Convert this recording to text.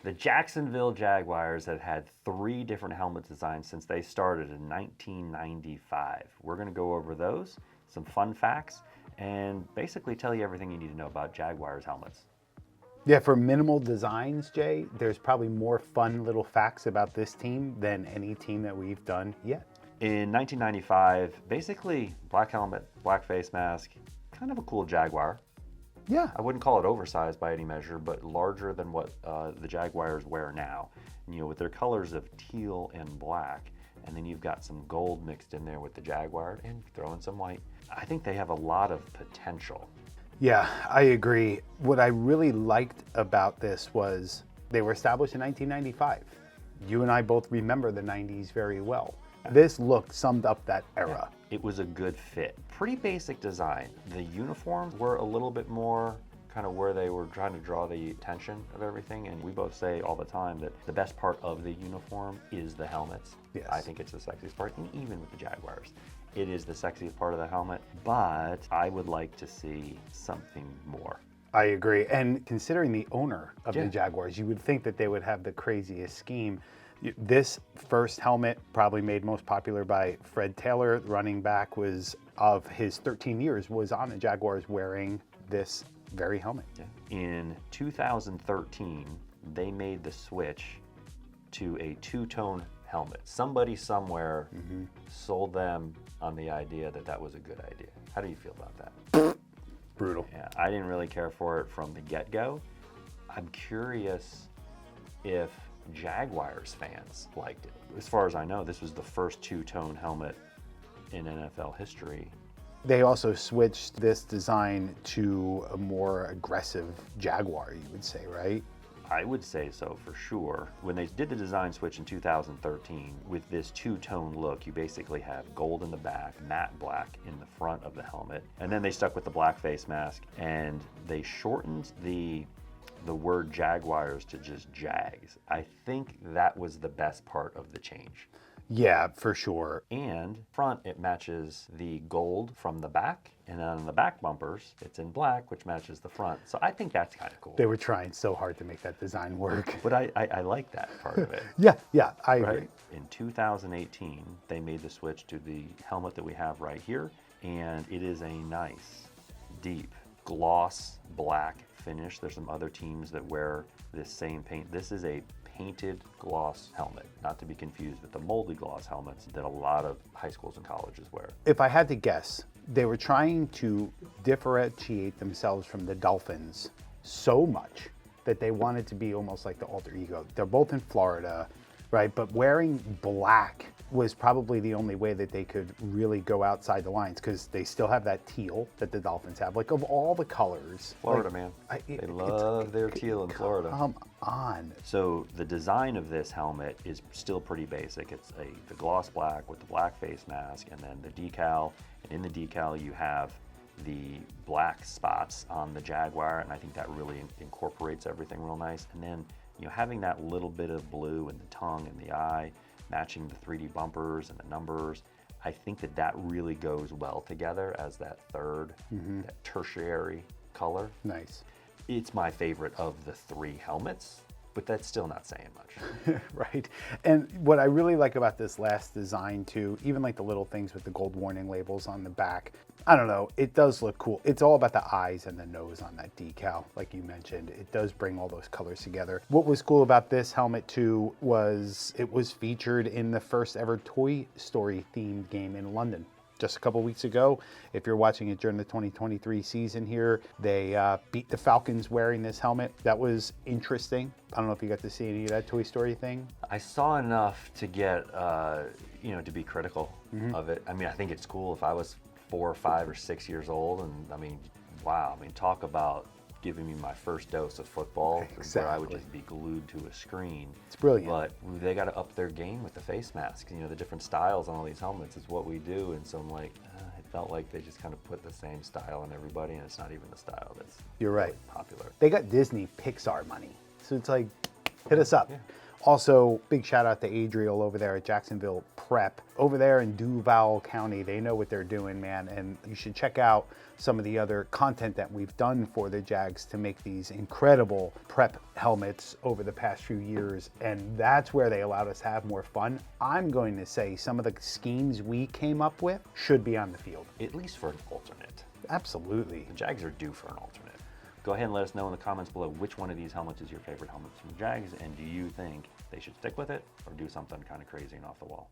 The Jacksonville Jaguars have had 3 different helmet designs since they started in 1995. We're going to go over those, some fun facts, and basically tell you everything you need to know about Jaguars helmets. Yeah, for minimal designs, Jay, there's probably more fun little facts about this team than any team that we've done yet. In 1995, basically black helmet, black face mask, kind of a cool Jaguar. Yeah. I wouldn't call it oversized by any measure, but larger than what the Jaguars wear now. You know, with their colors of teal and black, and then you've got some gold mixed in there with the Jaguar and throw in some white. I think they have a lot of potential. Yeah, I agree. What I really liked about this was they were established in 1995. You and I both remember the 90s very well. This look summed up that era. It was a good fit. Pretty basic design. The uniforms were a little bit more kind of where they were trying to draw the attention of everything, and we both say all the time that the best part of the uniform is the helmets. Yes. I think it's the sexiest part, and even with the Jaguars, it is the sexiest part of the helmet, but I would like to see something more. I agree. And considering the owner of Yeah. the Jaguars, you would think that they would have the craziest scheme. This first helmet, probably made most popular by Fred Taylor, running back, was of his 13 years, was on the Jaguars wearing this very helmet. Yeah. In 2013, they made the switch to a 2-tone helmet. Somebody somewhere sold them on the idea that that was a good idea. How do you feel about that? Brutal. Yeah, I didn't really care for it from the get-go. I'm curious if Jaguars fans liked it. As far as I know, this was the first 2-tone helmet in NFL history. They also switched this design to a more aggressive Jaguar, you would say, right? I would say so for sure. When they did the design switch in 2013, with this 2-tone look, you basically have gold in the back, matte black in the front of the helmet, and then they stuck with the black face mask, and they shortened the word Jaguars to just Jags. I think that was the best part of the change. Yeah, for sure. And front, it matches the gold from the back, and then on the back bumpers, it's in black, which matches the front. So I think that's kind of cool. They were trying so hard to make that design work. But I like that part of it. Yeah, I agree. Right? In 2018, they made the switch to the helmet that we have right here, and it is a nice, deep, gloss black finish. There's some other teams that wear this same paint. This is a painted gloss helmet, not to be confused with the moldy gloss helmets that a lot of high schools and colleges wear. If I had to guess, they were trying to differentiate themselves from the Dolphins so much that they wanted to be almost like the alter ego. They're both in Florida, right? But wearing black was probably the only way that they could really go outside the lines, because they still have that teal that the Dolphins have. Like, of all the colors. Florida, like, man. They love their teal in Florida. Come on. So the design of this helmet is still pretty basic. It's the gloss black with the black face mask, and then the decal. And in the decal, you have the black spots on the Jaguar, and I think that really incorporates everything real nice. And then, you know, having that little bit of blue in the tongue and the eye, matching the 3D bumpers and the numbers, I think that that really goes well together as that third, that tertiary color. Nice. It's my favorite of the 3 helmets, but that's still not saying much. Right. And what I really like about this last design too, even like the little things with the gold warning labels on the back, I don't know, it does look cool. It's all about the eyes and the nose on that decal, like you mentioned. It does bring all those colors together. What was cool about this helmet too was it was featured in the first ever Toy Story themed game in London just a couple weeks ago. If you're watching it during the 2023 season here, they beat the Falcons wearing this helmet. That was interesting. I don't know if you got to see any of that Toy Story thing. I saw enough to get, to be critical of it. I mean, I think it's cool. If I was 4 or 5 or 6 years old, and I mean, wow, I mean, talk about giving me my first dose of football, where I would just be glued to a screen. It's brilliant. But they got to up their game with the face masks. You know, the different styles on all these helmets is what we do. And so I'm like, it felt like they just kind of put the same style on everybody, and it's not even the style that's You're right. really popular. They got Disney Pixar money. So it's like, hit us up. Yeah. Also, big shout out to Adriel over there at Jacksonville prep over there in Duval County. They know what they're doing, man, and you should check out some of the other content that we've done for the Jags to make these incredible prep helmets over the past few years, and that's where they allowed us to have more fun. I'm going to say some of the schemes we came up with should be on the field. At least for an alternate. Absolutely. The Jags are due for an alternate. Go ahead and let us know in the comments below which one of these helmets is your favorite helmet from the Jags, and do you think they should stick with it or do something kind of crazy and off the wall?